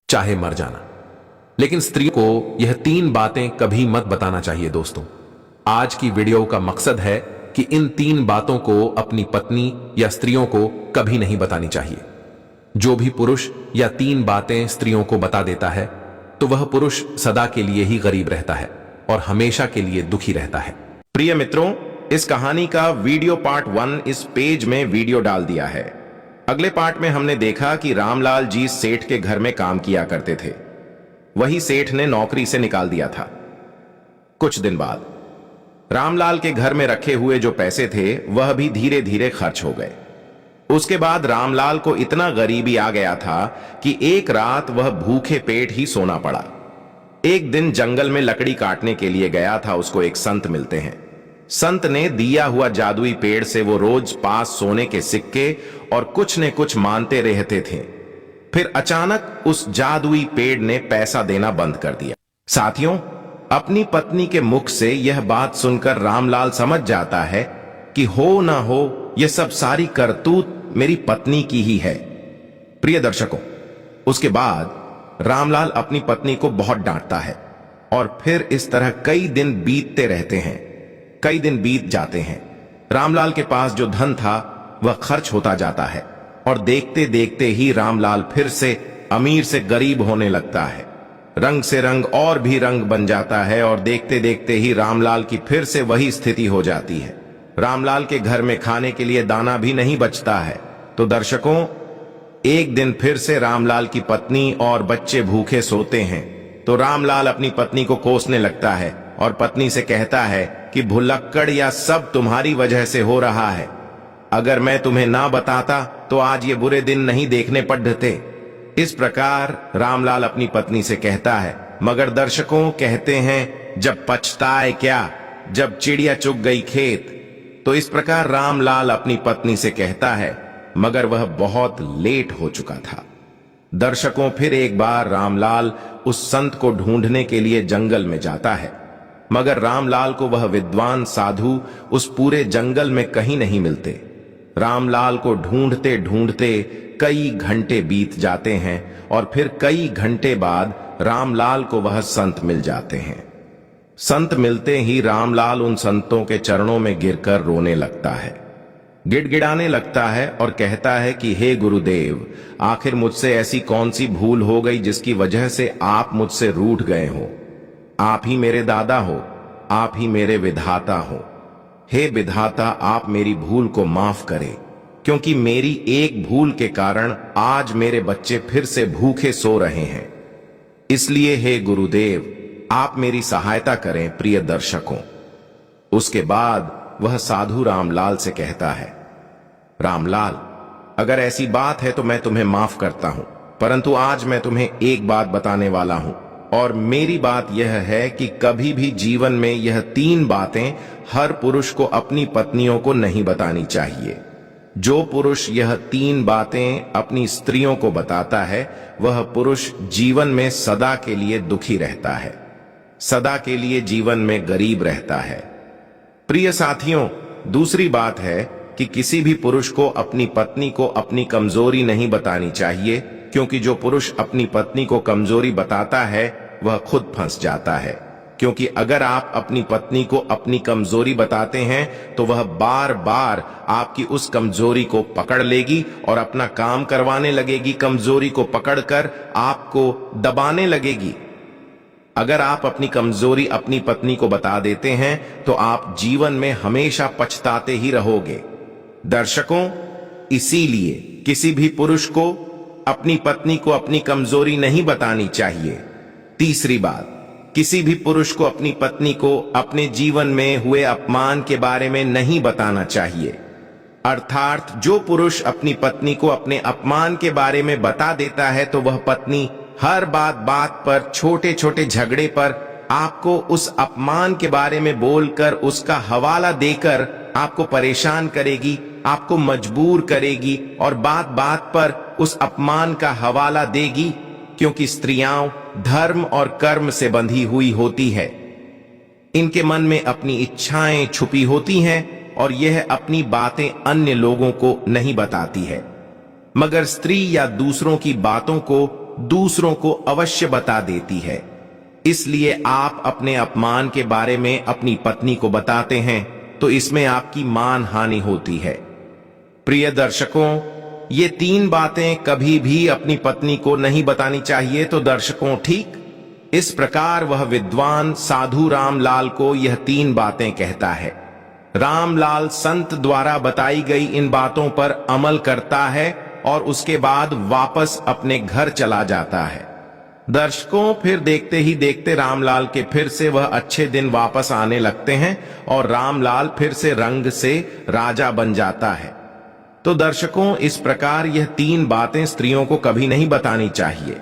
चाहे मर जाना। लेकिन स्त्रियों को यह 3 बातें कभी मत बताना चाहिए दोस्तों। आज की वीडियो का मकसद है कि इन 3 बातों को अपनी पत्नी या स्त्रियों को कभी नहीं बतानी चाहिए। जो भी पुरुष या 3 बातें स्त्रियों को बता देता है तो वह पुरुष सदा के लिए ही गरीब रहता है और हमेशा के लिए दुखी रहता है। प्रिय मित्रों, इस कहानी का वीडियो पार्ट 1 इस पेज में वीडियो डाल दिया है। अगले पार्ट में हमने देखा कि रामलाल जी सेठ के घर में काम किया करते थे। वही सेठ ने नौकरी से निकाल दिया था। कुछ दिन बाद रामलाल के घर में रखे हुए जो पैसे थे वह भी धीरे धीरे खर्च हो गए। उसके बाद रामलाल को इतना गरीबी आ गया था कि एक रात वह भूखे पेट ही सोना पड़ा। एक दिन जंगल में लकड़ी काटने के लिए गया था। उसको एक संत मिलते हैं। संत ने दिया हुआ जादुई पेड़ से वो रोज पास सोने के सिक्के और कुछ न कुछ मानते रहते थे। फिर अचानक उस जादुई पेड़ ने पैसा देना बंद कर दिया। साथियों, अपनी पत्नी के मुख से यह बात सुनकर रामलाल समझ जाता है कि हो ना हो यह सब सारी करतूत मेरी पत्नी की ही है। प्रिय दर्शकों, उसके बाद रामलाल अपनी पत्नी को बहुत डांटता है और फिर इस तरह कई दिन बीतते रहते हैं। कई दिन बीत जाते हैं। रामलाल के पास जो धन था वह खर्च होता जाता है और देखते देखते ही रामलाल फिर से अमीर से गरीब होने लगता है। रंग से रंग और भी रंग बन जाता है और देखते देखते ही रामलाल की फिर से वही स्थिति हो जाती है। रामलाल के घर में खाने के लिए दाना भी नहीं बचता है। तो दर्शकों, एक दिन फिर से रामलाल की पत्नी और बच्चे भूखे सोते हैं तो रामलाल अपनी पत्नी को कोसने लगता है और पत्नी से कहता है कि भुलक्कड़, या सब तुम्हारी वजह से हो रहा है। अगर मैं तुम्हें ना बताता तो आज ये बुरे दिन नहीं देखने पड़ते। इस प्रकार रामलाल अपनी पत्नी से कहता है। मगर दर्शकों, कहते हैं जब पछताए क्या, जब चिड़िया चुग गई खेत। तो इस प्रकार रामलाल अपनी पत्नी से कहता है, मगर वह बहुत लेट हो चुका था। दर्शकों, फिर एक बार रामलाल उस संत को ढूंढने के लिए जंगल में जाता है, मगर रामलाल को वह विद्वान साधु उस पूरे जंगल में कहीं नहीं मिलते। रामलाल को ढूंढते ढूंढते कई घंटे बीत जाते हैं और फिर कई घंटे बाद रामलाल को वह संत मिल जाते हैं। संत मिलते ही रामलाल उन संतों के चरणों में गिरकर रोने लगता है, गिड़गिड़ाने लगता है और कहता है कि हे गुरुदेव, आखिर मुझसे ऐसी कौन सी भूल हो गई जिसकी वजह से आप मुझसे रूठ गए हो। आप ही मेरे दादा हो, आप ही मेरे विधाता हो। हे विधाता, आप मेरी भूल को माफ करें, क्योंकि मेरी एक भूल के कारण आज मेरे बच्चे फिर से भूखे सो रहे हैं। इसलिए हे गुरुदेव, आप मेरी सहायता करें। प्रिय दर्शकों, उसके बाद वह साधु रामलाल से कहता है, रामलाल, अगर ऐसी बात है तो मैं तुम्हें माफ करता हूं, परंतु आज मैं तुम्हें एक बात बताने वाला हूं। और मेरी बात यह है कि कभी भी जीवन में यह 3 बातें हर पुरुष को अपनी पत्नियों को नहीं बतानी चाहिए। जो पुरुष यह 3 बातें अपनी स्त्रियों को बताता है वह पुरुष जीवन में सदा के लिए दुखी रहता है, सदा के लिए जीवन में गरीब रहता है। प्रिय साथियों, दूसरी बात है कि किसी भी पुरुष को अपनी पत्नी को अपनी कमजोरी नहीं बतानी चाहिए, क्योंकि जो पुरुष अपनी पत्नी को कमजोरी बताता है वह खुद फंस जाता है। क्योंकि अगर आप अपनी पत्नी को अपनी कमजोरी बताते हैं तो वह बार बार आपकी उस कमजोरी को पकड़ लेगी और अपना काम करवाने लगेगी, कमजोरी को पकड़कर आपको दबाने लगेगी। अगर आप अपनी कमजोरी अपनी पत्नी को बता देते हैं तो आप जीवन में हमेशा पछताते ही रहोगे। दर्शकों, इसीलिए किसी भी पुरुष को अपनी पत्नी को अपनी कमजोरी नहीं बतानी चाहिए। तीसरी बात, किसी भी पुरुष को अपनी पत्नी को अपने जीवन में हुए अपमान के बारे में नहीं बताना चाहिए। अर्थात जो पुरुष अपनी पत्नी को अपने अपमान के बारे में बता देता है तो वह पत्नी हर बात पर, छोटे छोटे झगड़े पर आपको उस अपमान के बारे में बोलकर, उसका हवाला देकर आपको परेशान करेगी, आपको मजबूर करेगी और बात पर उस अपमान का हवाला देगी, क्योंकि स्त्रियां धर्म और कर्म से बंधी हुई होती है। इनके मन में अपनी इच्छाएं छुपी होती हैं और यह अपनी बातें अन्य लोगों को नहीं बताती है, मगर स्त्री या दूसरों की बातों को दूसरों को अवश्य बता देती है। इसलिए आप अपने अपमान के बारे में अपनी पत्नी को बताते हैं तो इसमें आपकी मान हानि होती है। प्रिय दर्शकों, ये 3 बातें कभी भी अपनी पत्नी को नहीं बतानी चाहिए। तो दर्शकों, ठीक इस प्रकार वह विद्वान साधु रामलाल को यह 3 बातें कहता है। रामलाल संत द्वारा बताई गई इन बातों पर अमल करता है और उसके बाद वापस अपने घर चला जाता है। दर्शकों, फिर देखते ही देखते रामलाल के फिर से वह अच्छे दिन वापस आने लगते हैं और रामलाल फिर से रंग से राजा बन जाता है। तो दर्शकों, इस प्रकार यह 3 बातें स्त्रियों को कभी नहीं बतानी चाहिए।